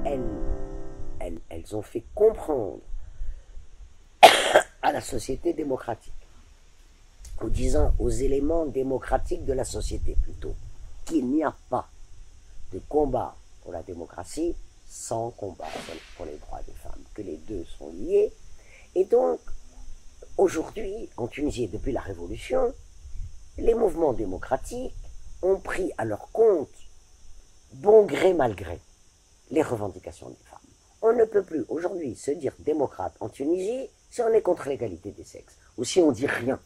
elles ont fait comprendre à la société démocratique, en disant aux éléments démocratiques de la société plutôt, qu'il n'y a pas de combat pour la démocratie sans combat pour les droits des femmes, que les deux sont liés. Et donc, aujourd'hui, en Tunisie, depuis la Révolution, les mouvements démocratiques ont pris à leur compte, bon gré mal gré, les revendications des femmes. On ne peut plus aujourd'hui se dire démocrate en Tunisie si on est contre l'égalité des sexes, ou si on dit rien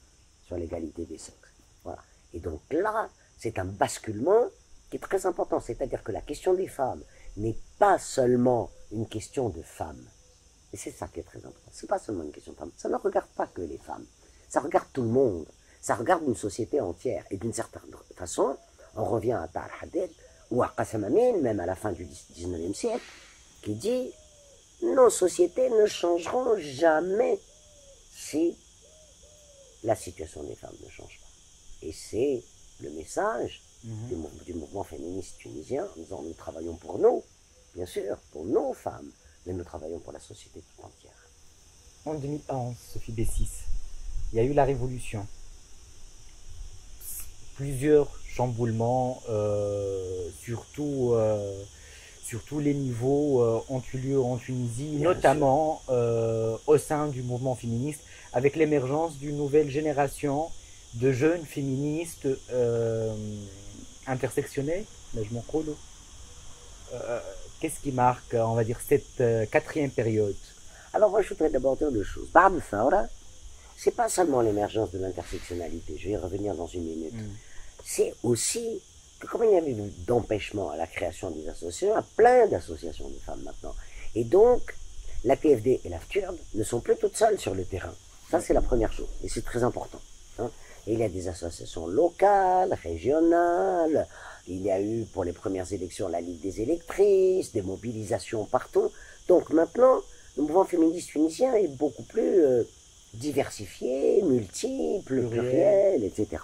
sur l'égalité des sexes. Voilà. Et donc là, c'est un basculement qui est très important, c'est-à-dire que la question des femmes n'est pas seulement une question de femmes. Et c'est ça qui est très important. C'est pas seulement une question de femmes. Ça ne regarde pas que les femmes. Ça regarde tout le monde. Ça regarde une société entière. Et d'une certaine façon, on revient à Tahar Hadid ou à Qassem Amin, même à la fin du 19e siècle, qui dit nos sociétés ne changeront jamais si la situation des femmes ne change pas. Et c'est le message du mouvement féministe tunisien en disant nous travaillons pour nous, bien sûr, pour nos femmes, mais nous travaillons pour la société tout entière. En 2011, Sophie Bessis, il y a eu la révolution. Plusieurs chamboulements, surtout sur tous les niveaux, ont eu lieu en Tunisie, Bien notamment au sein du mouvement féministe, avec l'émergence d'une nouvelle génération de jeunes féministes intersectionnelles. Qu'est-ce qui marque, on va dire, cette quatrième période? Alors moi je voudrais d'abord dire deux choses. Ba'd al-Thawra, c'est pas seulement l'émergence de l'intersectionnalité, je vais y revenir dans une minute. C'est aussi que comme il y avait d'empêchement à la création des associations, il y a plein d'associations de femmes maintenant. Et donc, la PFD et la FTURD ne sont plus toutes seules sur le terrain. Ça, c'est la première chose. Et c'est très important. Hein. Et il y a des associations locales, régionales. Il y a eu, pour les premières élections, la Ligue des électrices, des mobilisations partout. Donc maintenant, le mouvement féministe tunisien est beaucoup plus diversifié, multiple, pluriel, etc.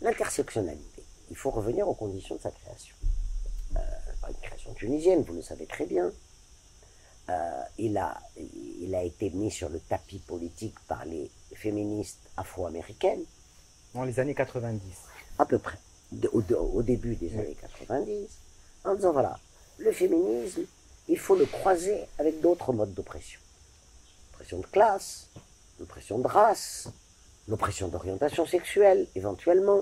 L'intersectionnalité. Il faut revenir aux conditions de sa création. Pas une création tunisienne, vous le savez très bien. Il a été mis sur le tapis politique par les féministes afro-américaines. Dans les années 90. À peu près. Au début des années 90. En disant, voilà, le féminisme, il faut le croiser avec d'autres modes d'oppression. L'oppression de classe, l'oppression de race, l'oppression d'orientation sexuelle, éventuellement,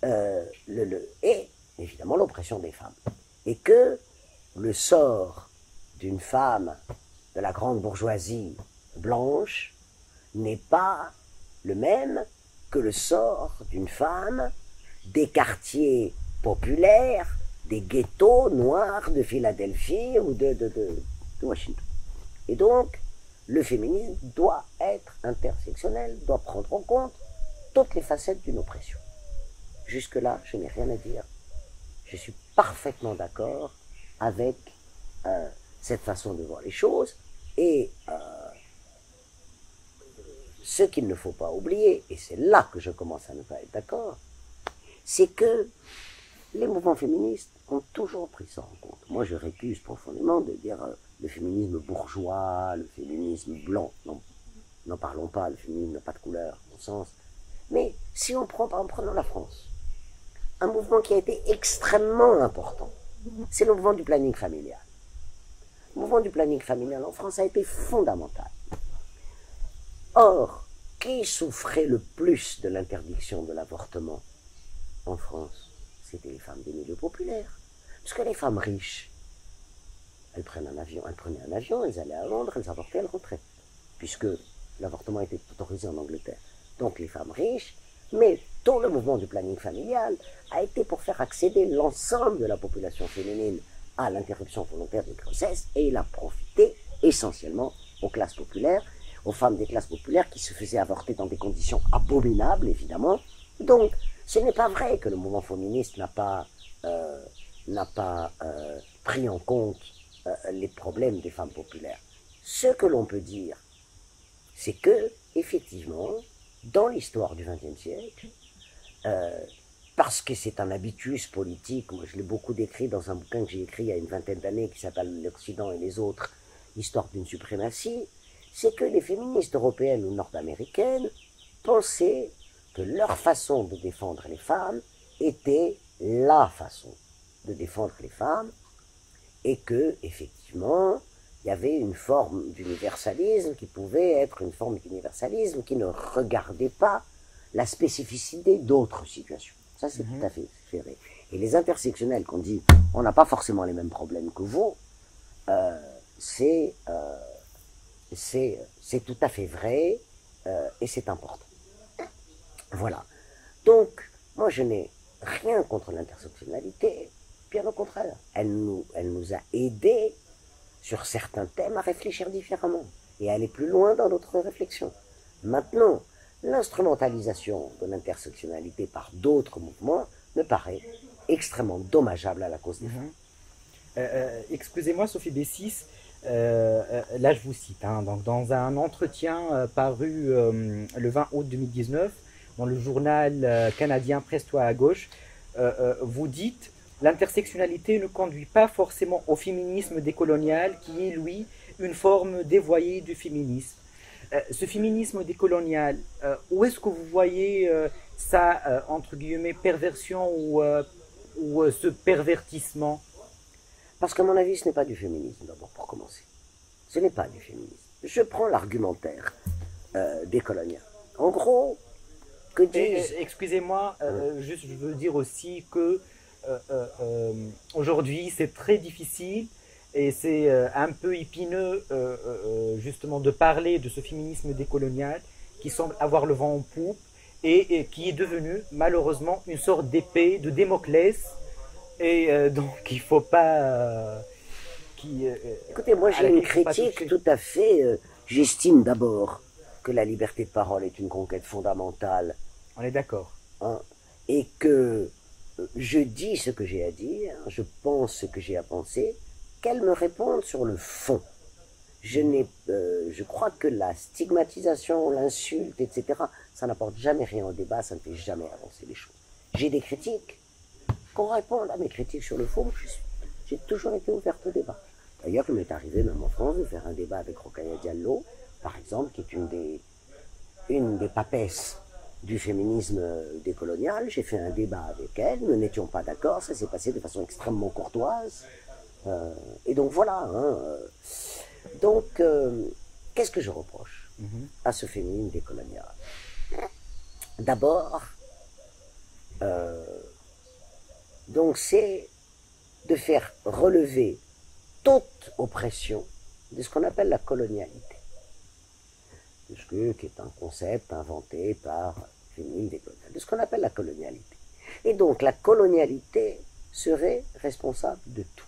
et évidemment l'oppression des femmes. Et que le sort d'une femme de la grande bourgeoisie blanche n'est pas le même que le sort d'une femme des quartiers populaires, des ghettos noirs de Philadelphie ou de Washington. Et donc, le féminisme doit être intersectionnel, doit prendre en compte toutes les facettes d'une oppression. Jusque-là, je n'ai rien à dire. Je suis parfaitement d'accord avec cette façon de voir les choses. Et ce qu'il ne faut pas oublier, et c'est là que je commence à ne pas être d'accord, c'est que les mouvements féministes ont toujours pris ça en compte. Moi, je récuse profondément de dire le féminisme bourgeois, le féminisme blanc. Non, n'en parlons pas, le féminisme n'a pas de couleur, bon sens. Mais si on prend, en prenant la France, un mouvement qui a été extrêmement important, c'est le mouvement du planning familial. Le mouvement du planning familial en France a été fondamental. Or, qui souffrait le plus de l'interdiction de l'avortement en France? C'était les femmes des milieux populaires. Parce que les femmes riches, elles prenaient un avion, elles allaient à Londres, elles avortaient, elles rentraient. Puisque l'avortement était autorisé en Angleterre. Donc les femmes riches, mais tout le mouvement du planning familial a été pour faire accéder l'ensemble de la population féminine à l'interruption volontaire de grossesse, et il a profité essentiellement aux classes populaires, aux femmes des classes populaires qui se faisaient avorter dans des conditions abominables, évidemment. Donc, ce n'est pas vrai que le mouvement féministe n'a pas pris en compte les problèmes des femmes populaires. Ce que l'on peut dire, c'est que, effectivement, dans l'histoire du XXe siècle, parce que c'est un habitus politique. Moi, je l'ai beaucoup décrit dans un bouquin que j'ai écrit il y a une vingtaine d'années qui s'appelle L'Occident et les autres, histoire d'une suprématie. C'est que les féministes européennes ou nord-américaines pensaient que leur façon de défendre les femmes était la façon de défendre les femmes et que, effectivement, il y avait une forme d'universalisme qui pouvait être une forme d'universalisme qui ne regardait pas la spécificité d'autres situations. Ça, c'est tout à fait vrai. Et les intersectionnels qu'on dit, on n'a pas forcément les mêmes problèmes que vous, c'est tout à fait vrai et c'est important. Voilà. Donc, moi, je n'ai rien contre l'intersectionnalité, bien au contraire. Elle nous a aidés sur certains thèmes à réfléchir différemment et à aller plus loin dans notre réflexion. Maintenant, l'instrumentalisation de l'intersectionnalité par d'autres mouvements me paraît extrêmement dommageable à la cause des femmes. Excusez-moi, Sophie Bessis, là je vous cite, hein, donc dans un entretien paru le 20 août 2019 dans le journal canadien Presse-toi à gauche, vous dites « L'intersectionnalité ne conduit pas forcément au féminisme décolonial qui est, lui, une forme dévoyée du féminisme. » Ce féminisme décolonial, où est-ce que vous voyez sa, entre guillemets, perversion ou ce pervertissement? Parce qu'à mon avis, ce n'est pas du féminisme, d'abord, pour commencer. Ce n'est pas du féminisme. Je prends l'argumentaire décolonial. En gros, que disent... Excusez-moi, juste, je veux dire aussi que aujourd'hui, c'est très difficile et c'est un peu épineux, justement, de parler de ce féminisme décolonial qui semble avoir le vent en poupe et qui est devenu, malheureusement, une sorte d'épée de Damoclès. Et donc, il ne faut pas... Écoutez, moi, j'ai une critique tout à fait... j'estime d'abord que la liberté de parole est une conquête fondamentale. On est d'accord. Hein, et que je dis ce que j'ai à dire, je pense ce que j'ai à penser, qu'elle me réponde sur le fond. Je crois que la stigmatisation, l'insulte, etc., ça n'apporte jamais rien au débat, ça ne fait jamais avancer les choses. J'ai des critiques, qu'on réponde à mes critiques sur le fond, j'ai toujours été ouverte au débat. D'ailleurs, il m'est arrivé, même en France, de faire un débat avec Rokhaya Diallo, par exemple, qui est une des papesses du féminisme décolonial. J'ai fait un débat avec elle, nous n'étions pas d'accord, ça s'est passé de façon extrêmement courtoise. Et donc voilà. Hein, donc, qu'est-ce que je reproche à ce féminisme décolonial? D'abord, donc c'est de faire relever toute oppression de ce qu'on appelle la colonialité, qui est un concept inventé par féminisme décolonial, de ce qu'on appelle la colonialité. Et donc la colonialité serait responsable de tout.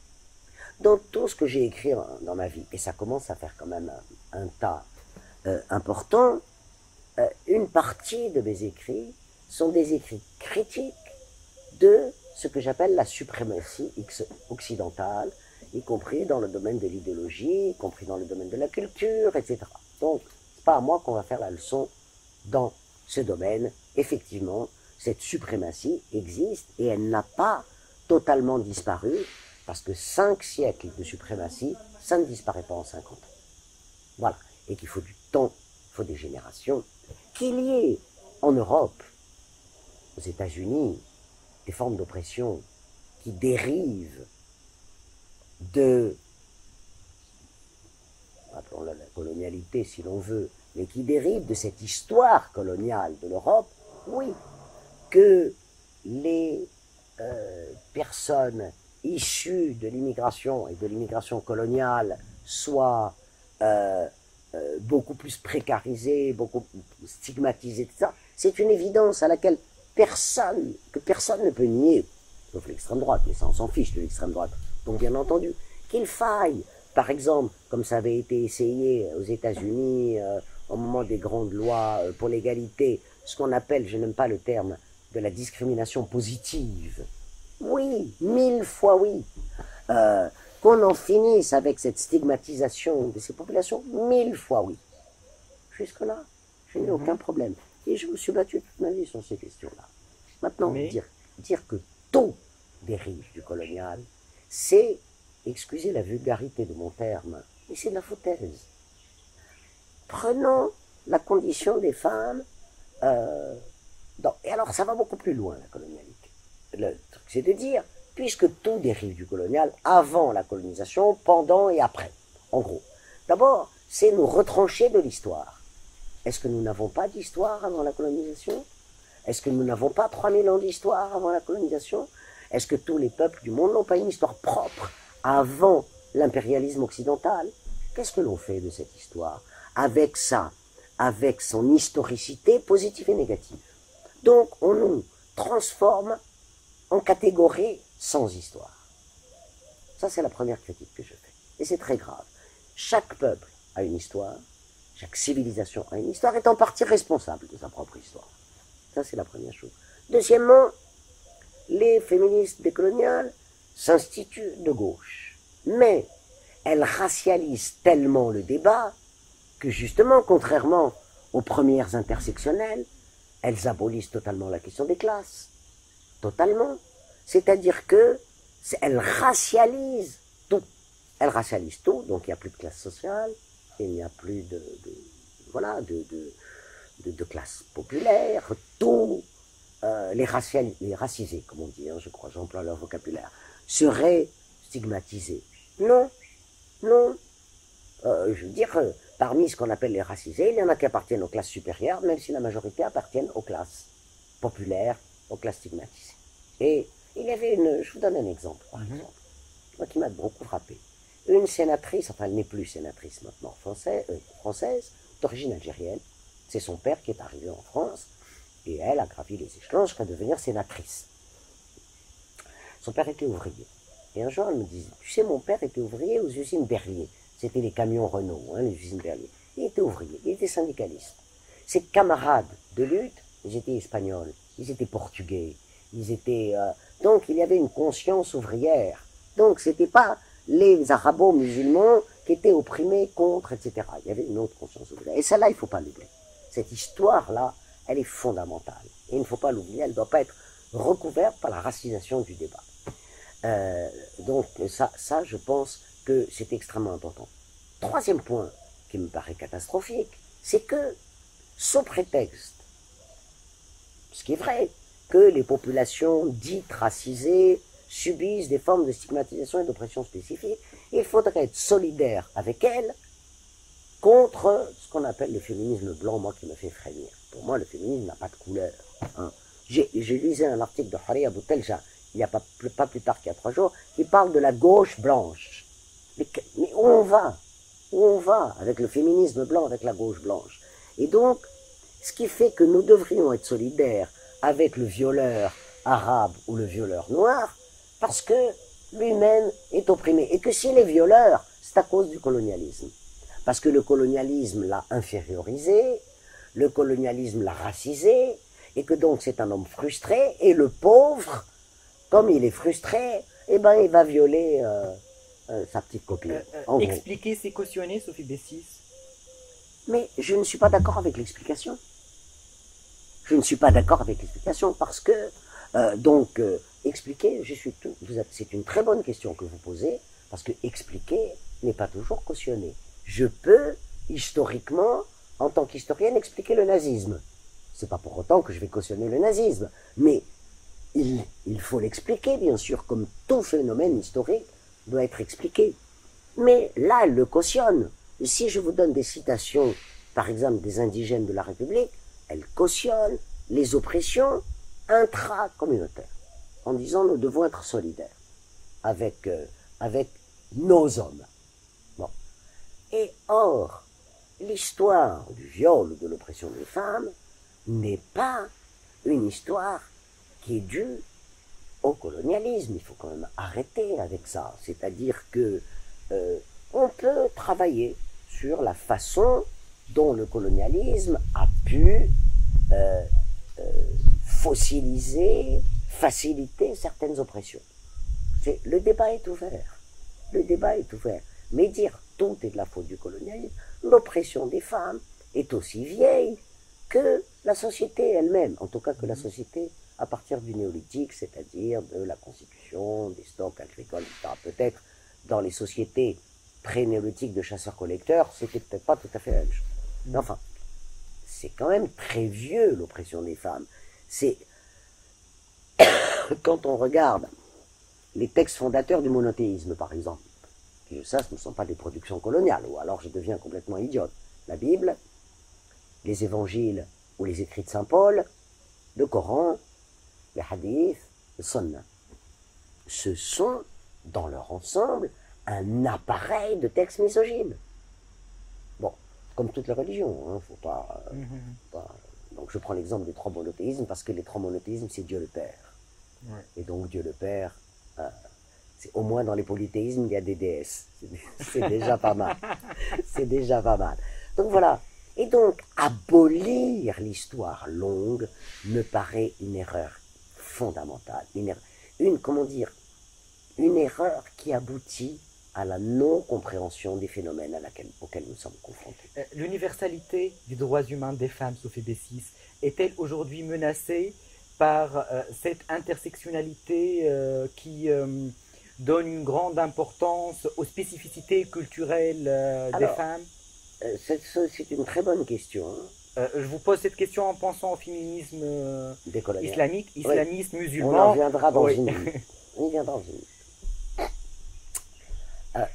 Dans tout ce que j'ai écrit dans ma vie, et ça commence à faire quand même un tas important, une partie de mes écrits sont des écrits critiques de ce que j'appelle la suprématie occidentale, y compris dans le domaine de l'idéologie, y compris dans le domaine de la culture, etc. Donc, c'est pas à moi qu'on va faire la leçon dans ce domaine. Effectivement, cette suprématie existe et elle n'a pas totalement disparu, parce que 5 siècles de suprématie, ça ne disparaît pas en 50 ans. Voilà. Et qu'il faut du temps, il faut des générations. Qu'il y ait en Europe, aux États-Unis, des formes d'oppression qui dérivent de, appelons-la la colonialité si l'on veut, mais qui dérivent de cette histoire coloniale de l'Europe, oui, que les personnes issues de l'immigration et de l'immigration coloniale soient beaucoup plus précarisées, beaucoup stigmatisées, tout ça, c'est une évidence à laquelle personne ne peut nier, sauf l'extrême droite, mais ça on s'en fiche de l'extrême droite. Donc bien entendu, qu'il faille, par exemple, comme ça avait été essayé aux États-Unis au moment des grandes lois pour l'égalité, ce qu'on appelle, je n'aime pas le terme, de la discrimination positive. Oui, 1000 fois oui. Qu'on en finisse avec cette stigmatisation de ces populations, 1000 fois oui. Jusque-là, je n'ai aucun problème. Et je me suis battu toute ma vie sur ces questions-là. Maintenant, dire dire que tout dérive du colonial, c'est, excusez la vulgarité de mon terme, mais c'est de la foutaise. Prenons la condition des femmes, et alors ça va beaucoup plus loin, la colonialité. Le truc, c'est de dire, puisque tout dérive du colonial, avant la colonisation, pendant et après, en gros. D'abord, c'est nous retrancher de l'histoire. Est-ce que nous n'avons pas d'histoire avant la colonisation? Est-ce que nous n'avons pas 3000 ans d'histoire avant la colonisation? Est-ce que tous les peuples du monde n'ont pas une histoire propre avant l'impérialisme occidental? Qu'est-ce que l'on fait de cette histoire? Avec ça, avec son historicité positive et négative. Donc, on nous transforme en catégories sans histoire. Ça, c'est la première critique que je fais. Et c'est très grave. Chaque peuple a une histoire, chaque civilisation a une histoire, est en partie responsable de sa propre histoire. Ça, c'est la première chose. Deuxièmement, les féministes décoloniales s'instituent de gauche. Mais elles racialisent tellement le débat que justement, contrairement aux premières intersectionnelles, elles abolissent totalement la question des classes. Totalement. C'est-à-dire que elles racialisent tout. Elles racialisent tout, donc il n'y a plus de classe sociale, il n'y a plus de classe populaire, tout, les racisés, comme on dit, je crois, j'emploie leur vocabulaire, seraient stigmatisés. Non, non. Je veux dire, parmi ce qu'on appelle les racisés, il y en a qui appartiennent aux classes supérieures, même si la majorité appartiennent aux classes populaires, aux classes stigmatisées. Et il y avait je vous donne un exemple, par exemple, moi qui m'a beaucoup frappé. Une sénatrice, enfin elle n'est plus sénatrice maintenant, française, d'origine algérienne. C'est son père qui est arrivé en France, et elle a gravi les échelons jusqu'à devenir sénatrice. Son père était ouvrier. Et un jour, elle me disait, tu sais, mon père était ouvrier aux usines Berlier. C'était les camions Renault, les usines Berlier. Il était ouvrier, il était syndicaliste. Ses camarades de lutte, ils étaient espagnols, ils étaient portugais, ils étaient... donc il y avait une conscience ouvrière. Donc c'était pas les arabo-musulmans qui étaient opprimés contre, etc. Il y avait une autre conscience ouvrière. Et celle-là, il ne faut pas l'oublier. Cette histoire-là, elle est fondamentale. Et il ne faut pas l'oublier, elle ne doit pas être recouverte par la racisation du débat. Donc ça, je pense que c'est extrêmement important. Troisième point qui me paraît catastrophique, c'est que, sous prétexte, ce qui est vrai, que les populations dites racisées subissent des formes de stigmatisation et d'oppression spécifiques, il faudrait être solidaire avec elles contre ce qu'on appelle le féminisme blanc, moi qui me fait frémir. Pour moi, le féminisme n'a pas de couleur. J'ai lisé un article de Haria Boutelja, il n'y a pas plus tard qu'il y a 3 jours, qui parle de la gauche blanche. Mais où on va? Où on va avec le féminisme blanc, avec la gauche blanche? Et donc, ce qui fait que nous devrions être solidaires avec le violeur arabe ou le violeur noir, parce que lui-même est opprimé. Et que s'il est violeur, c'est à cause du colonialisme. Parce que le colonialisme l'a infériorisé, le colonialisme l'a racisé, et que donc c'est un homme frustré, et le pauvre, comme il est frustré, il va violer sa petite copine. Expliquer, c'est cautionner, Sophie Bessis. Mais je ne suis pas d'accord avec l'explication. Je ne suis pas d'accord avec l'explication parce que, expliquer, c'est une très bonne question que vous posez, parce que expliquer n'est pas toujours cautionner. Je peux, historiquement, en tant qu'historienne, expliquer le nazisme. C'est pas pour autant que je vais cautionner le nazisme, mais il faut l'expliquer, bien sûr, comme tout phénomène historique doit être expliqué. Mais là, elle le cautionne. Et si je vous donne des citations, par exemple, des indigènes de la République, elle cautionne les oppressions intracommunautaires, en disant nous devons être solidaires avec nos hommes. Bon. Et or, l'histoire du viol ou de l'oppression des femmes n'est pas une histoire qui est due au colonialisme. Il faut quand même arrêter avec ça. C'est-à-dire que on peut travailler sur la façon dont le colonialisme a pu fossiliser, faciliter certaines oppressions. Le débat est ouvert. Le débat est ouvert. Mais dire tout est de la faute du colonialisme, l'oppression des femmes est aussi vieille que la société elle-même, en tout cas que la société à partir du néolithique, c'est-à-dire de la constitution des stocks agricoles, etc. Peut-être dans les sociétés pré-néolithiques de chasseurs-collecteurs, c'était peut-être pas tout à fait la même chose. Mais enfin, c'est quand même très vieux l'oppression des femmes. C'est quand on regarde les textes fondateurs du monothéisme, par exemple, et ça, ce ne sont pas des productions coloniales, ou alors je deviens complètement idiote. La Bible, les évangiles ou les écrits de Saint Paul, le Coran, les hadiths, le Sunna. Ce sont, dans leur ensemble, un appareil de textes misogynes. Bon, comme toutes les religions, hein, faut pas, Donc je prends l'exemple des trois monothéismes, parce que les trois monothéismes, c'est Dieu le Père. Ouais. Et donc Dieu le Père, au moins dans les polythéismes, il y a des déesses. C'est déjà pas mal. C'est déjà pas mal. Donc voilà. Et donc, abolir l'histoire longue me paraît une erreur fondamentale. Une erreur qui aboutit à la non-compréhension des phénomènes auxquels nous sommes confrontés. L'universalité des droits humains des femmes, Sophie Bessis, est-elle aujourd'hui menacée par cette intersectionnalité qui donne une grande importance aux spécificités culturelles des femmes? C'est une très bonne question. Je vous pose cette question en pensant au féminisme islamique, islamiste, oui. musulman. On en viendra dans une minute. On y viendra dans une minute.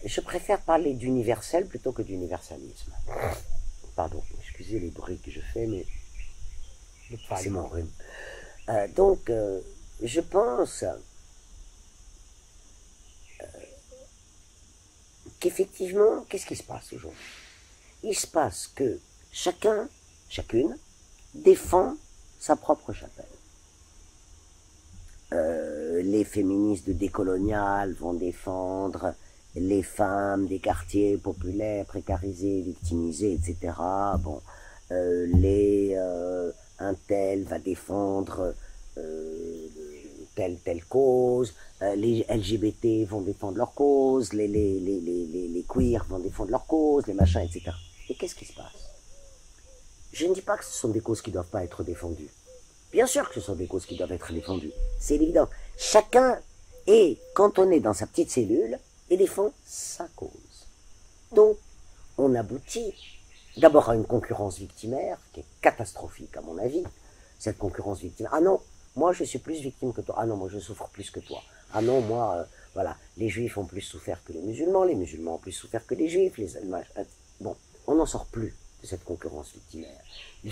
Je préfère parler d'universel plutôt que d'universalisme. Pardon, excusez les bruits que je fais, mais c'est mon rhume. Donc, je pense qu'effectivement, qu'est-ce qui se passe aujourd'hui? Il se passe que chacune, défend sa propre chapelle. Les féministes décoloniales vont défendre les femmes des quartiers populaires, précarisés, victimisés, etc. Bon, un tel va défendre telle cause, les LGBT vont défendre leur cause, les queers vont défendre leur cause, les machins, etc. Et qu'est-ce qui se passe? Je ne dis pas que ce sont des causes qui ne doivent pas être défendues. Bien sûr que ce sont des causes qui doivent être défendues. C'est évident. Chacun est cantonné dans sa petite cellule et défend sa cause. Donc, on aboutit d'abord à une concurrence victimaire qui est catastrophique à mon avis. Cette concurrence victimaire. Ah non, moi je suis plus victime que toi. Ah non, moi je souffre plus que toi. Ah non, moi, voilà, les juifs ont plus souffert que les musulmans ont plus souffert que les juifs. Bon, on n'en sort plus de cette concurrence victimaire. Il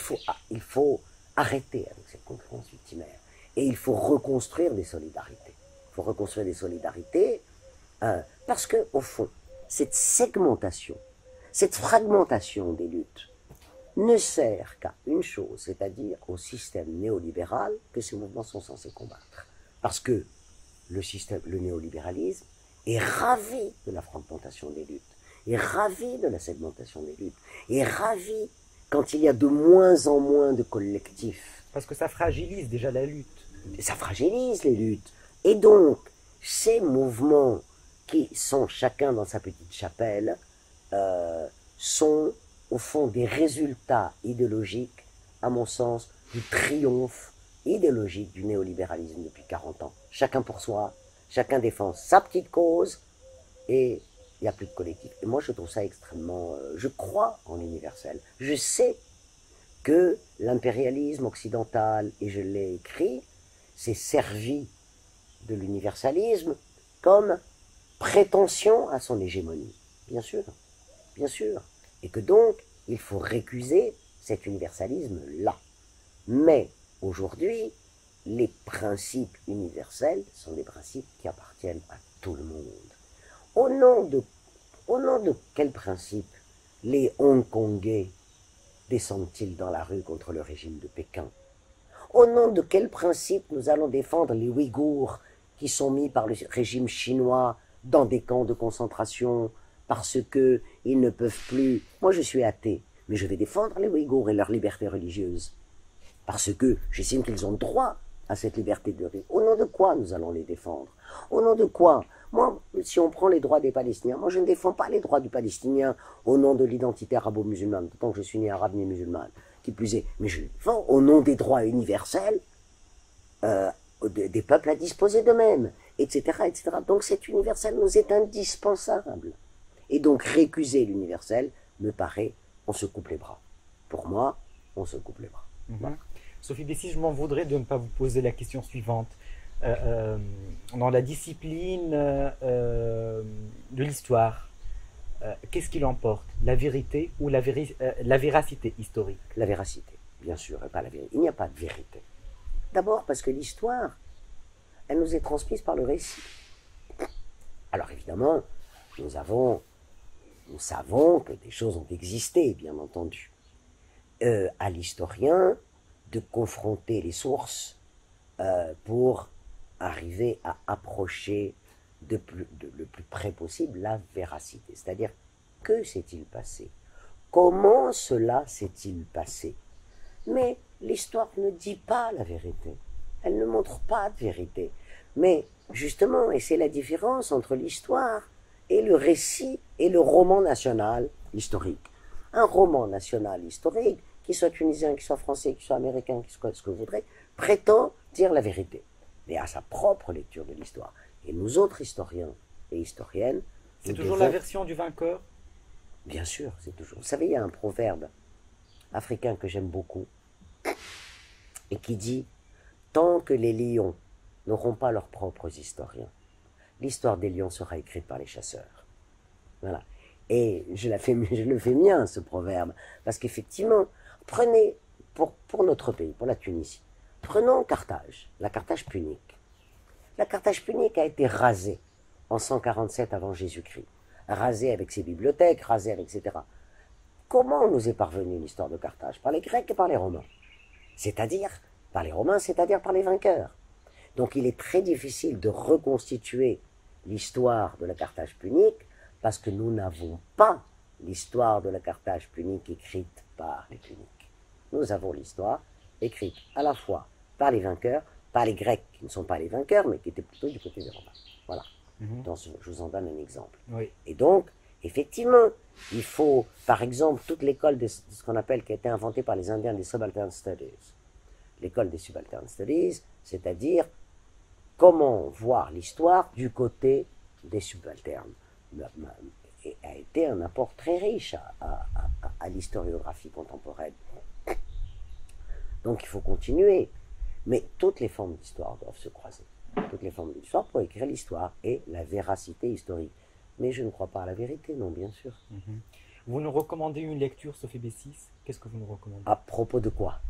faut arrêter avec cette concurrence victimaire. Et il faut reconstruire des solidarités. Il faut reconstruire des solidarités parce que, au fond, cette segmentation, cette fragmentation des luttes ne sert qu'à une chose, c'est-à-dire au système néolibéral que ces mouvements sont censés combattre. Parce que le néolibéralisme est ravi de la fragmentation des luttes, est ravi de la segmentation des luttes, est ravi quand il y a de moins en moins de collectifs. Parce que ça fragilise déjà la lutte. Ça fragilise les luttes. Et donc, ces mouvements qui sont chacun dans sa petite chapelle sont au fond des résultats idéologiques, à mon sens, du triomphe idéologique du néolibéralisme depuis 40 ans. Chacun pour soi, chacun défend sa petite cause et il n'y a plus de collectif. Et moi, je trouve ça extrêmement... je crois en l'universel. Je sais que l'impérialisme occidental, et je l'ai écrit, s'est servi de l'universalisme comme prétention à son hégémonie. Bien sûr, bien sûr. Et que donc, il faut récuser cet universalisme-là. Mais aujourd'hui, les principes universels sont des principes qui appartiennent à tout le monde. Au nom de quel principe les Hongkongais descendent-ils dans la rue contre le régime de Pékin? Au nom de quel principe nous allons défendre les Ouïghours qui sont mis par le régime chinois dans des camps de concentration parce qu'ils ne peuvent plus... Moi, je suis athée, mais je vais défendre les Ouïghours et leur liberté religieuse. Parce que j'estime qu'ils ont droit à cette liberté de religion. Au nom de quoi nous allons les défendre? Au nom de quoi? Moi, si on prend les droits des Palestiniens, moi je ne défends pas les droits du Palestinien au nom de l'identité arabo-musulmane, tant que je suis ni arabe ni musulmane, qui plus est. Mais je les défends au nom des droits universels des peuples à disposer d'eux-mêmes, etc., etc. Donc cet universel nous est indispensable. Et donc récuser l'universel me paraît, on se coupe les bras. Pour moi, on se coupe les bras. Mhm. Sophie Bessis, je m'en voudrais de ne pas vous poser la question suivante. Dans la discipline de l'histoire, qu'est-ce qui l'emporte? La vérité ou la véracité historique? La véracité, bien sûr, et pas la vérité. Il n'y a pas de vérité. D'abord parce que l'histoire, elle nous est transmise par le récit. Alors évidemment, nous savons que des choses ont existé, bien entendu. À l'historien de confronter les sources pour arriver à approcher le plus près possible la véracité. C'est-à-dire, que s'est-il passé? Comment cela s'est-il passé? Mais l'histoire ne dit pas la vérité. Elle ne montre pas de vérité. Mais justement, et c'est la différence entre l'histoire et le récit et le roman national historique. Un roman national historique, qu'il soit tunisien, qu'il soit français, qu'il soit américain, qu'il soit ce que vous voudrez, prétend dire la vérité, mais à sa propre lecture de l'histoire. Et nous autres historiens et historiennes... C'est toujours la version du vainqueur? Bien sûr, c'est toujours... Vous savez, il y a un proverbe africain que j'aime beaucoup, et qui dit « Tant que les lions n'auront pas leurs propres historiens, l'histoire des lions sera écrite par les chasseurs. » Voilà. Et je le fais mien, ce proverbe, parce qu'effectivement, prenez, pour notre pays, pour la Tunisie, prenons Carthage, la Carthage punique. La Carthage punique a été rasée en 147 avant Jésus-Christ, rasée avec ses bibliothèques, rasée avec etc. Comment nous est parvenue l'histoire de Carthage? Par les Grecs et par les Romains. C'est-à-dire, par les Romains, c'est-à-dire par les vainqueurs. Donc il est très difficile de reconstituer l'histoire de la Carthage punique, parce que nous n'avons pas l'histoire de la Carthage punique écrite par les Puniques. Nous avons l'histoire écrite à la fois par les vainqueurs, par les Grecs, qui ne sont pas les vainqueurs, mais qui étaient plutôt du côté des Romains. Voilà. Donc, je vous en donne un exemple. Oui. Et donc, effectivement, il faut, par exemple, toute l'école de ce qu'on appelle, qui a été inventée par les Indiens, des Subaltern Studies. L'école des Subaltern Studies, c'est-à-dire comment voir l'histoire du côté des subalternes. Et a été un apport très riche à l'historiographie contemporaine. Donc il faut continuer. Mais toutes les formes d'histoire doivent se croiser. Toutes les formes d'histoire pour écrire l'histoire et la véracité historique. Mais je ne crois pas à la vérité, non, bien sûr. Vous nous recommandez une lecture, Sophie Bessis? Qu'est-ce que vous nous recommandez? À propos de quoi?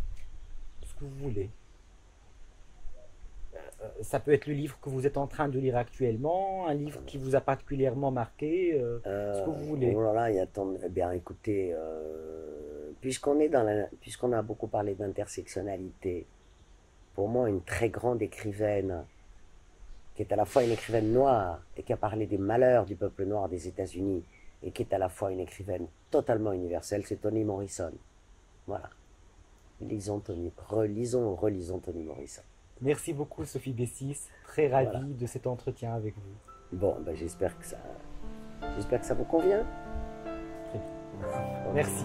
Ce que vous voulez. Ça peut être le livre que vous êtes en train de lire actuellement, un livre qui vous a particulièrement marqué, ce que vous voulez. Oh là là, il y a tant... Eh bien, écoutez, puisqu'on a beaucoup parlé d'intersectionnalité, pour moi, une très grande écrivaine, qui est à la fois une écrivaine noire, et qui a parlé des malheurs du peuple noir des États-Unis, et qui est à la fois une écrivaine totalement universelle, c'est Toni Morrison. Voilà. Relisons Toni Morrison. Merci beaucoup, Sophie Bessis. Très ravie de cet entretien avec vous. Bon, ben j'espère que ça vous convient. Très bien. Merci.